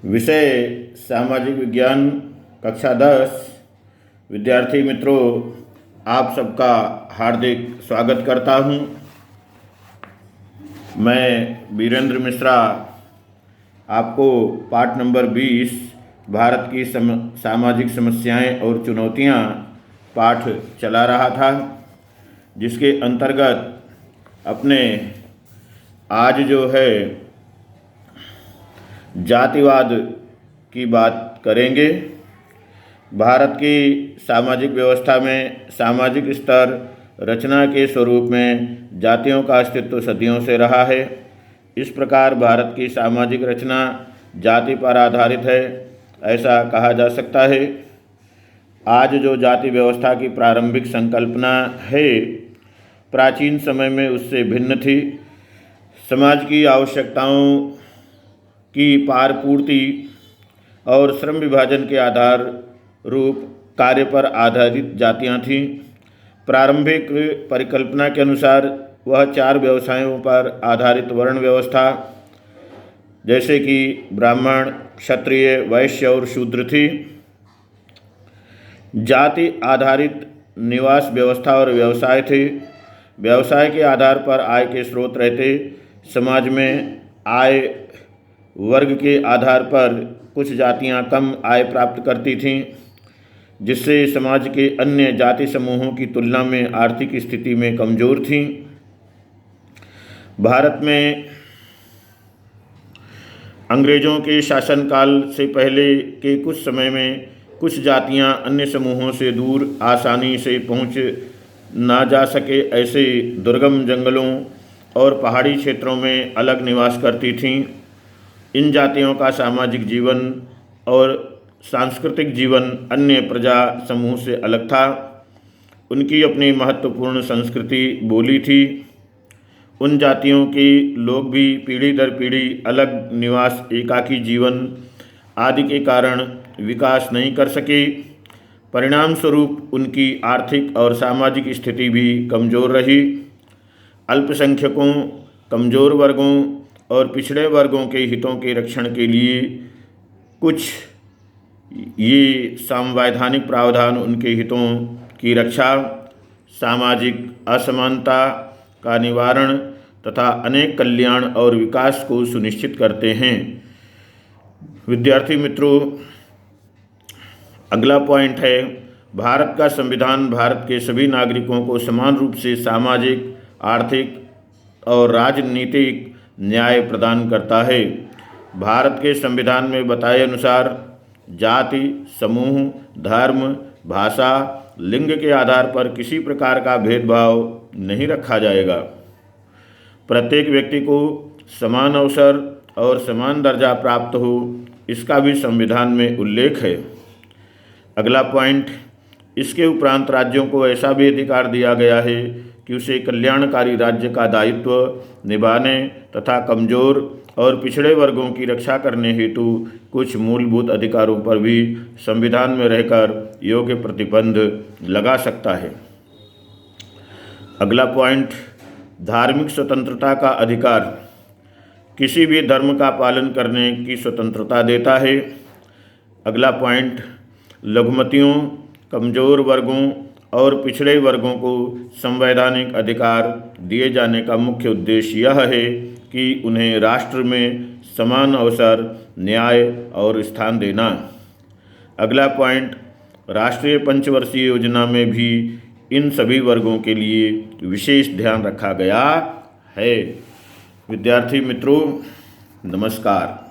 विषय सामाजिक विज्ञान कक्षा 10। विद्यार्थी मित्रों, आप सबका हार्दिक स्वागत करता हूं। मैं वीरेंद्र मिश्रा आपको पाठ नंबर 20 भारत की सामाजिक समस्याएं और चुनौतियां पाठ चला रहा था, जिसके अंतर्गत अपने आज जो है जातिवाद की बात करेंगे। भारत की सामाजिक व्यवस्था में सामाजिक स्तर रचना के स्वरूप में जातियों का अस्तित्व सदियों से रहा है। इस प्रकार भारत की सामाजिक रचना जाति पर आधारित है, ऐसा कहा जा सकता है। आज जो जाति व्यवस्था की प्रारंभिक संकल्पना है, प्राचीन समय में उससे भिन्न थी। समाज की आवश्यकताओं की पार पूर्ति और श्रम विभाजन के आधार रूप कार्य पर आधारित जातियां थीं। प्रारंभिक परिकल्पना के अनुसार वह 4 व्यवसायों पर आधारित वर्ण व्यवस्था, जैसे कि ब्राह्मण, क्षत्रिय, वैश्य और शूद्र थी। जाति आधारित निवास व्यवस्था और व्यवसाय थे। व्यवसाय के आधार पर आय के स्रोत रहते। समाज में आय वर्ग के आधार पर कुछ जातियां कम आय प्राप्त करती थीं, जिससे समाज के अन्य जाति समूहों की तुलना में आर्थिक स्थिति में कमजोर थीं। भारत में अंग्रेजों के शासनकाल से पहले के कुछ समय में कुछ जातियां अन्य समूहों से दूर आसानी से पहुंच ना जा सके ऐसे दुर्गम जंगलों और पहाड़ी क्षेत्रों में अलग निवास करती थीं। इन जातियों का सामाजिक जीवन और सांस्कृतिक जीवन अन्य प्रजा समूह से अलग था। उनकी अपनी महत्वपूर्ण संस्कृति, बोली थी। उन जातियों के लोग भी पीढ़ी दर पीढ़ी अलग निवास, एकाकी जीवन आदि के कारण विकास नहीं कर सके। परिणाम स्वरूप उनकी आर्थिक और सामाजिक स्थिति भी कमज़ोर रही। अल्पसंख्यकों, कमज़ोर वर्गों और पिछड़े वर्गों के हितों के रक्षण के लिए कुछ ये संवैधानिक प्रावधान उनके हितों की रक्षा, सामाजिक असमानता का निवारण तथा अनेक कल्याण और विकास को सुनिश्चित करते हैं। विद्यार्थी मित्रों, अगला पॉइंट है, भारत का संविधान भारत के सभी नागरिकों को समान रूप से सामाजिक, आर्थिक और राजनीतिक न्याय प्रदान करता है। भारत के संविधान में बताए अनुसार जाति, समूह, धर्म, भाषा, लिंग के आधार पर किसी प्रकार का भेदभाव नहीं रखा जाएगा। प्रत्येक व्यक्ति को समान अवसर और समान दर्जा प्राप्त हो, इसका भी संविधान में उल्लेख है। अगला पॉइंट, इसके उपरांत राज्यों को ऐसा भी अधिकार दिया गया है कि उसे कल्याणकारी राज्य का दायित्व निभाने तथा कमजोर और पिछड़े वर्गों की रक्षा करने हेतु कुछ मूलभूत अधिकारों पर भी संविधान में रहकर योग्य प्रतिबंध लगा सकता है। अगला पॉइंट, धार्मिक स्वतंत्रता का अधिकार किसी भी धर्म का पालन करने की स्वतंत्रता देता है। अगला पॉइंट, लघुमतियों, कमजोर वर्गों और पिछड़े वर्गों को संवैधानिक अधिकार दिए जाने का मुख्य उद्देश्य यह है कि उन्हें राष्ट्र में समान अवसर, न्याय और स्थान देना। अगला पॉइंट, राष्ट्रीय पंचवर्षीय योजना में भी इन सभी वर्गों के लिए विशेष ध्यान रखा गया है। विद्यार्थी मित्रों, नमस्कार।